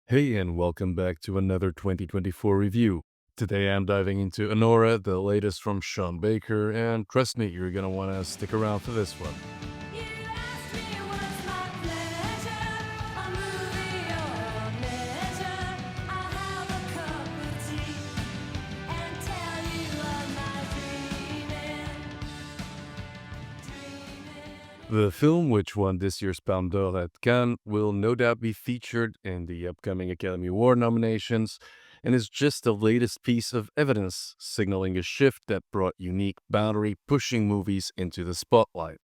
Hey, and welcome back to another 2024 review. Today I'm diving into Anora, the latest from Sean Baker, and trust me, you're gonna wanna stick around for this one. You asked me what's my pleasure, a movie or a measure. I'll have a cup of tea and tell you of my dreaming. The film, which won this year's Palme d'Or at Cannes, will no doubt be featured in the upcoming Academy Award nominations, and is just the latest piece of evidence signaling a shift that brought unique, boundary-pushing movies into the spotlight.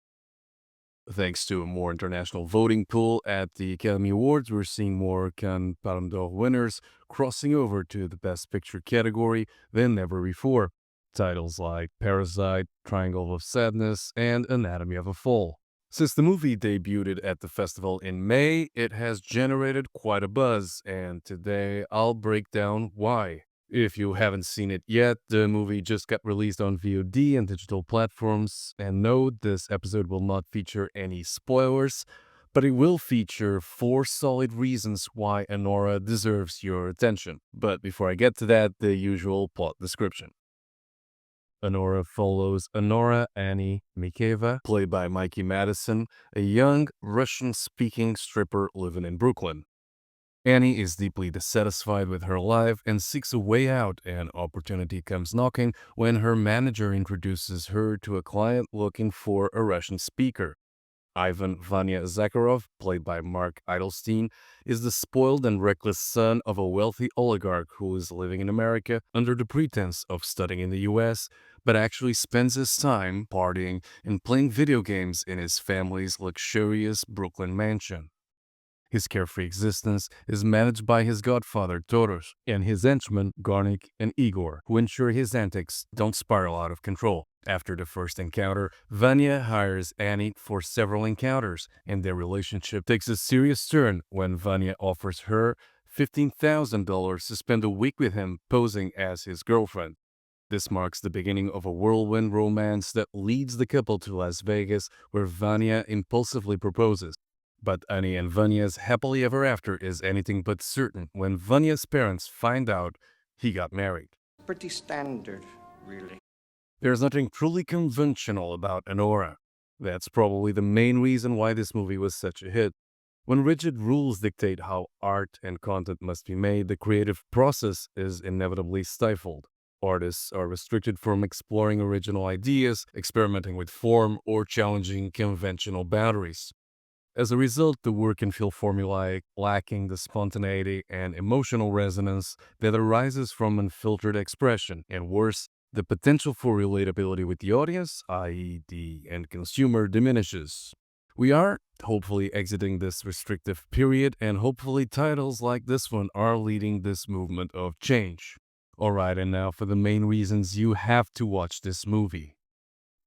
Thanks to a more international voting pool at the Academy Awards, we're seeing more Cannes Palme d'Or winners crossing over to the Best Picture category than ever before. Titles like Parasite, Triangle of Sadness, and Anatomy of a Fall. Since the movie debuted at the festival in May, it has generated quite a buzz, and today I'll break down why. If you haven't seen it yet, the movie just got released on VOD and digital platforms. And no, this episode will not feature any spoilers, but it will feature 4 solid reasons why Anora deserves your attention. But before I get to that, the usual plot description. Anora follows Anora Annie Mikeva, played by Mikey Madison, a young Russian-speaking stripper living in Brooklyn. Annie is deeply dissatisfied with her life and seeks a way out. An opportunity comes knocking when her manager introduces her to a client looking for a Russian speaker. Ivan Vanya Zakharov, played by Mark Eidelstein, is the spoiled and reckless son of a wealthy oligarch who is living in America under the pretense of studying in the US, but actually spends his time partying and playing video games in his family's luxurious Brooklyn mansion. His carefree existence is managed by his godfather, Toros, and his henchmen, Garnik and Igor, who ensure his antics don't spiral out of control. After the first encounter, Vanya hires Annie for several encounters, and their relationship takes a serious turn when Vanya offers her $15,000 to spend a week with him posing as his girlfriend. This marks the beginning of a whirlwind romance that leads the couple to Las Vegas, where Vanya impulsively proposes. But Annie and Vanya's happily ever after is anything but certain when Vanya's parents find out he got married. Pretty standard, really. There's nothing truly conventional about Anora. That's probably the main reason why this movie was such a hit. When rigid rules dictate how art and content must be made, the creative process is inevitably stifled. Artists are restricted from exploring original ideas, experimenting with form, or challenging conventional boundaries. As a result, the work can feel formulaic, lacking the spontaneity and emotional resonance that arises from unfiltered expression, and worse, the potential for relatability with the audience, i.e., the end consumer, diminishes. We are hopefully exiting this restrictive period, and hopefully titles like this one are leading this movement of change. Alright, and now for the main reasons you have to watch this movie.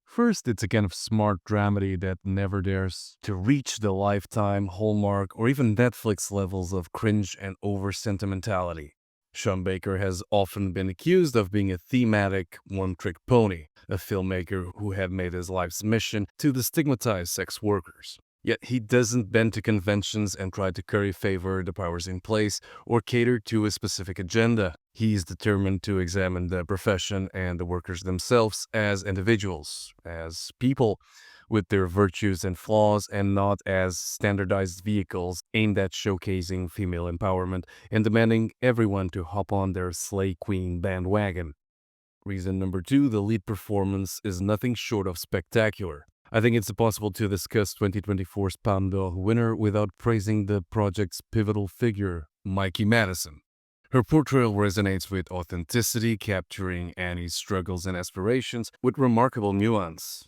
First, it's a kind of smart dramedy that never dares to reach the Lifetime, Hallmark, or even Netflix levels of cringe and over-sentimentality. Sean Baker has often been accused of being a thematic, one-trick pony, a filmmaker who had made his life's mission to destigmatize sex workers. Yet he doesn't bend to conventions and try to curry favor the powers in place or cater to a specific agenda. He is determined to examine the profession and the workers themselves as individuals, as people, with their virtues and flaws, and not as standardized vehicles aimed at showcasing female empowerment and demanding everyone to hop on their Slay Queen bandwagon. Reason number 2, the lead performance is nothing short of spectacular. I think it's impossible to discuss 2024's Palme d'Or winner without praising the project's pivotal figure, Mikey Madison. Her portrayal resonates with authenticity, capturing Annie's struggles and aspirations with remarkable nuance.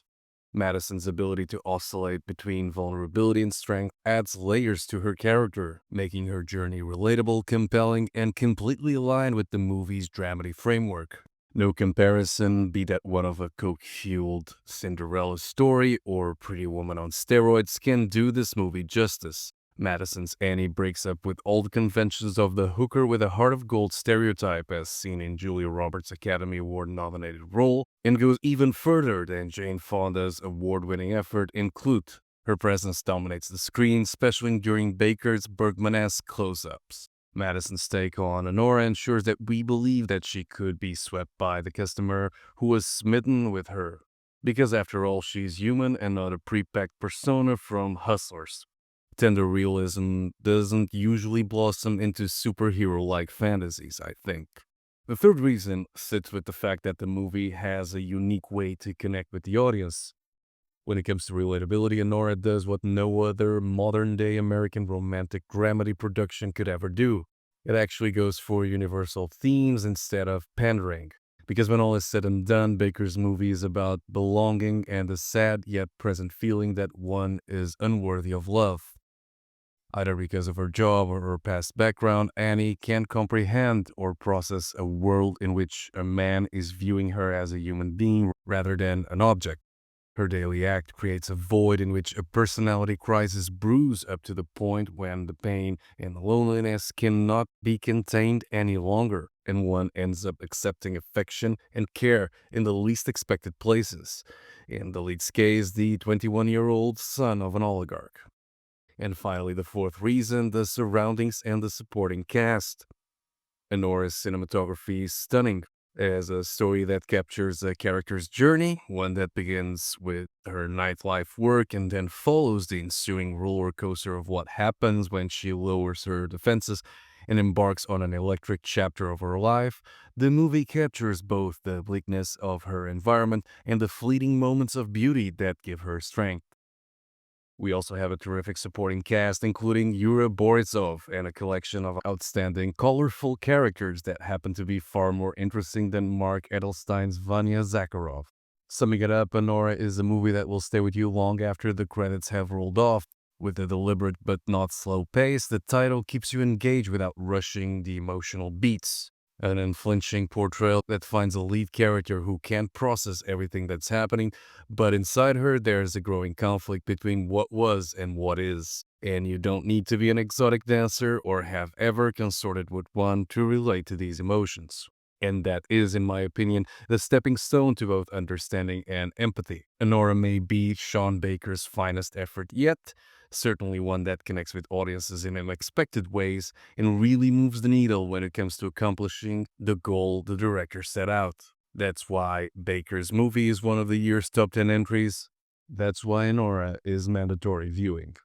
Madison's ability to oscillate between vulnerability and strength adds layers to her character, making her journey relatable, compelling, and completely aligned with the movie's dramedy framework. No comparison, be that one of a coke-fueled Cinderella story or Pretty Woman on steroids, can do this movie justice. Madison's Annie breaks up with all the conventions of the hooker with a heart of gold stereotype as seen in Julia Roberts' Academy Award-nominated role, and goes even further than Jane Fonda's award-winning effort in Clute. Her presence dominates the screen, especially during Baker's Bergman-esque close-ups. Madison's take on Anora ensures that we believe that she could be swept by the customer who was smitten with her. Because after all, she's human and not a pre-packed persona from Hustlers. Tender realism doesn't usually blossom into superhero-like fantasies, I think. The third reason sits with the fact that the movie has a unique way to connect with the audience. When it comes to relatability, Anora does what no other modern-day American romantic dramedy production could ever do. It actually goes for universal themes instead of pandering. Because when all is said and done, Baker's movie is about belonging and the sad yet present feeling that one is unworthy of love. Either because of her job or her past background, Annie can't comprehend or process a world in which a man is viewing her as a human being rather than an object. Her daily act creates a void in which a personality crisis brews up to the point when the pain and loneliness cannot be contained any longer, and one ends up accepting affection and care in the least expected places. In the lead's case, the 21-year-old son of an oligarch. And finally, the fourth reason, the surroundings and the supporting cast. Anora's cinematography is stunning as a story that captures a character's journey, one that begins with her nightlife work and then follows the ensuing roller coaster of what happens when she lowers her defenses and embarks on an electric chapter of her life. The movie captures both the bleakness of her environment and the fleeting moments of beauty that give her strength. We also have a terrific supporting cast, including Yura Borisov and a collection of outstanding, colorful characters that happen to be far more interesting than Mark Edelstein's Vanya Zakharov. Summing it up, Anora is a movie that will stay with you long after the credits have rolled off. With a deliberate but not slow pace, the title keeps you engaged without rushing the emotional beats. An unflinching portrayal that finds a lead character who can't process everything that's happening, but inside her there's a growing conflict between what was and what is. And you don't need to be an exotic dancer or have ever consorted with one to relate to these emotions. And that is, in my opinion, the stepping stone to both understanding and empathy. Anora may be Sean Baker's finest effort yet, certainly one that connects with audiences in unexpected ways and really moves the needle when it comes to accomplishing the goal the director set out. That's why Baker's movie is one of the year's top 10 entries. That's why Anora is mandatory viewing.